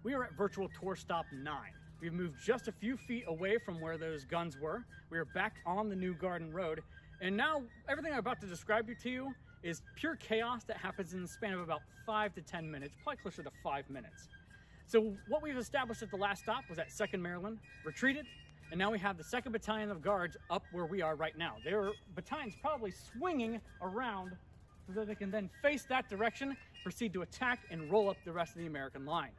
We are at virtual tour stop 9. We've moved just a few feet away from where those guns were. We are back on the New Garden Road. And now everything I'm about to describe to you is pure chaos that happens in the span of about 5 to 10 minutes, probably closer to 5 minutes. So what we've established at the last stop was at 2nd Maryland, retreated, and now we have the 2nd Battalion of Guards up where we are right now. Their battalion's probably swinging around so that they can then face that direction, proceed to attack, and roll up the rest of the American line.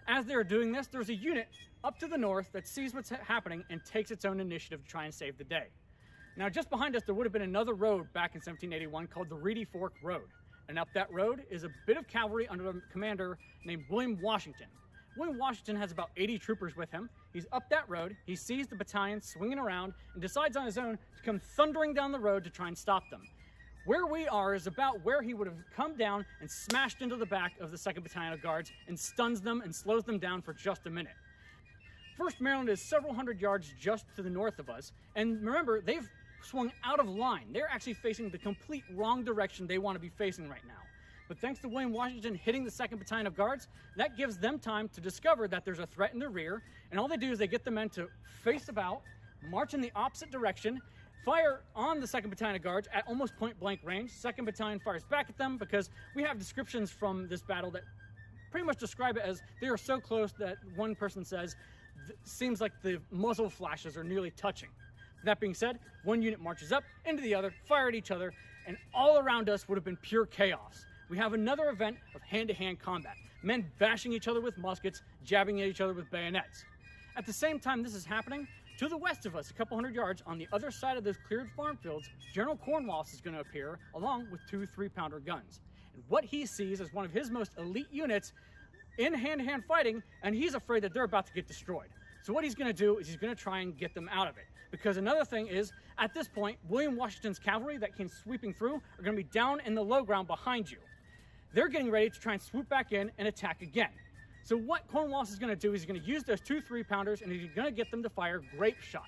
As they're doing this, there's a unit up to the north that sees what's happening and takes its own initiative to try and save the day. Now, just behind us, there would have been another road back in 1781 called the Reedy Fork Road. And up that road is a bit of cavalry under a commander named William Washington. William Washington has about 80 troopers with him. He's up that road, he sees the battalion swinging around, and decides on his own to come thundering down the road to try and stop them. Where we are is about where he would have come down and smashed into the back of the 2nd Battalion of Guards and stuns them and slows them down for just a minute. 1st Maryland is several hundred yards just to the north of us, and remember, they've swung out of line. They're actually facing the complete wrong direction they want to be facing right now. But thanks to William Washington hitting the 2nd Battalion of Guards, that gives them time to discover that there's a threat in their rear, and all they do is they get the men to face about, march in the opposite direction, fire on the 2nd Battalion of Guards at almost point-blank range. 2nd Battalion fires back at them because we have descriptions from this battle that pretty much describe it as they are so close that one person says, seems like the muzzle flashes are nearly touching. That being said, one unit marches up into the other, fire at each other, and all around us would have been pure chaos. We have another event of hand-to-hand combat, men bashing each other with muskets, jabbing at each other with bayonets. At the same time this is happening, to the west of us, a couple hundred yards, on the other side of those cleared farm fields, General Cornwallis is going to appear, along with 2 3-pounder guns. And what he sees is one of his most elite units in hand-to-hand fighting, and he's afraid that they're about to get destroyed. So what he's going to do is he's going to try and get them out of it. Because another thing is, at this point, William Washington's cavalry that came sweeping through are going to be down in the low ground behind you. They're getting ready to try and swoop back in and attack again. So what Cornwallis is going to do is he's going to use those 2 3-pounders and he's going to get them to fire grape shot.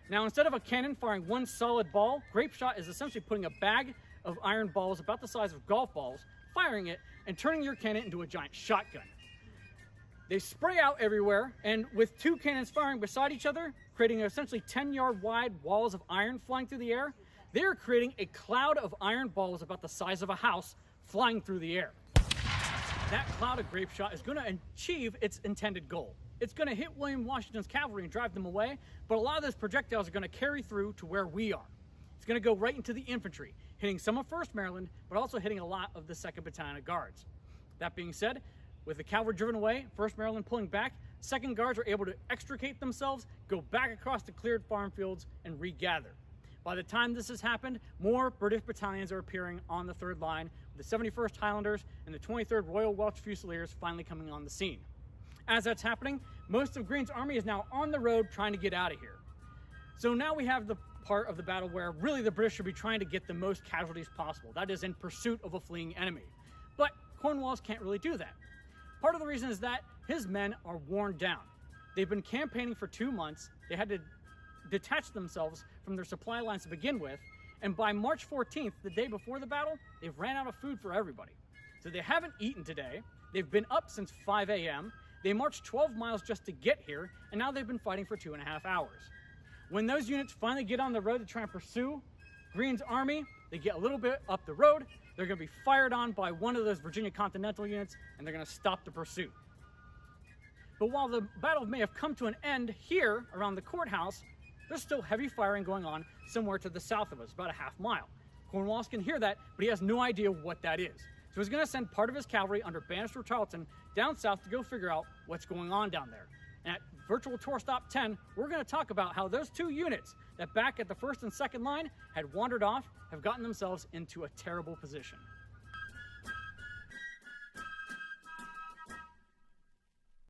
Now, instead of a cannon firing one solid ball, grape shot is essentially putting a bag of iron balls about the size of golf balls, firing it, and turning your cannon into a giant shotgun. They spray out everywhere, and with 2 cannons firing beside each other, creating essentially 10-yard wide walls of iron flying through the air, they're creating a cloud of iron balls about the size of a house flying through the air. That cloud of grape shot is going to achieve its intended goal. It's going to hit William Washington's cavalry and drive them away, but a lot of those projectiles are going to carry through to where we are. It's going to go right into the infantry, hitting some of 1st Maryland, but also hitting a lot of the 2nd Battalion of Guards. That being said, with the cavalry driven away, 1st Maryland pulling back, 2nd Guards are able to extricate themselves, go back across the cleared farm fields, and regather. By the time this has happened, more British battalions are appearing on the 3rd line, with the 71st Highlanders and the 23rd Royal Welsh Fusiliers finally coming on the scene. As that's happening, most of Greene's army is now on the road trying to get out of here. So now we have the part of the battle where really the British should be trying to get the most casualties possible. That is in pursuit of a fleeing enemy. But Cornwallis can't really do that. Part of the reason is that his men are worn down. They've been campaigning for 2 months. They had to detach themselves from their supply lines to begin with, and by March 14th, the day before the battle, they've ran out of food for everybody. So they haven't eaten today. They've been up since 5 a.m. They marched 12 miles just to get here, and now they've been fighting for 2.5 hours. When those units finally get on the road to try and pursue Greene's army, they get a little bit up the road, they're going to be fired on by one of those Virginia Continental units, and they're going to stop the pursuit. But while the battle may have come to an end here around the courthouse, there's still heavy firing going on somewhere to the south of us, about a half mile. Cornwallis can hear that, but he has no idea what that is. So he's going to send part of his cavalry under Bannister Tarleton down south to go figure out what's going on down there. And at Virtual Tour Stop 10, we're going to talk about how those 2 units that back at the 1st and 2nd line had wandered off, have gotten themselves into a terrible position.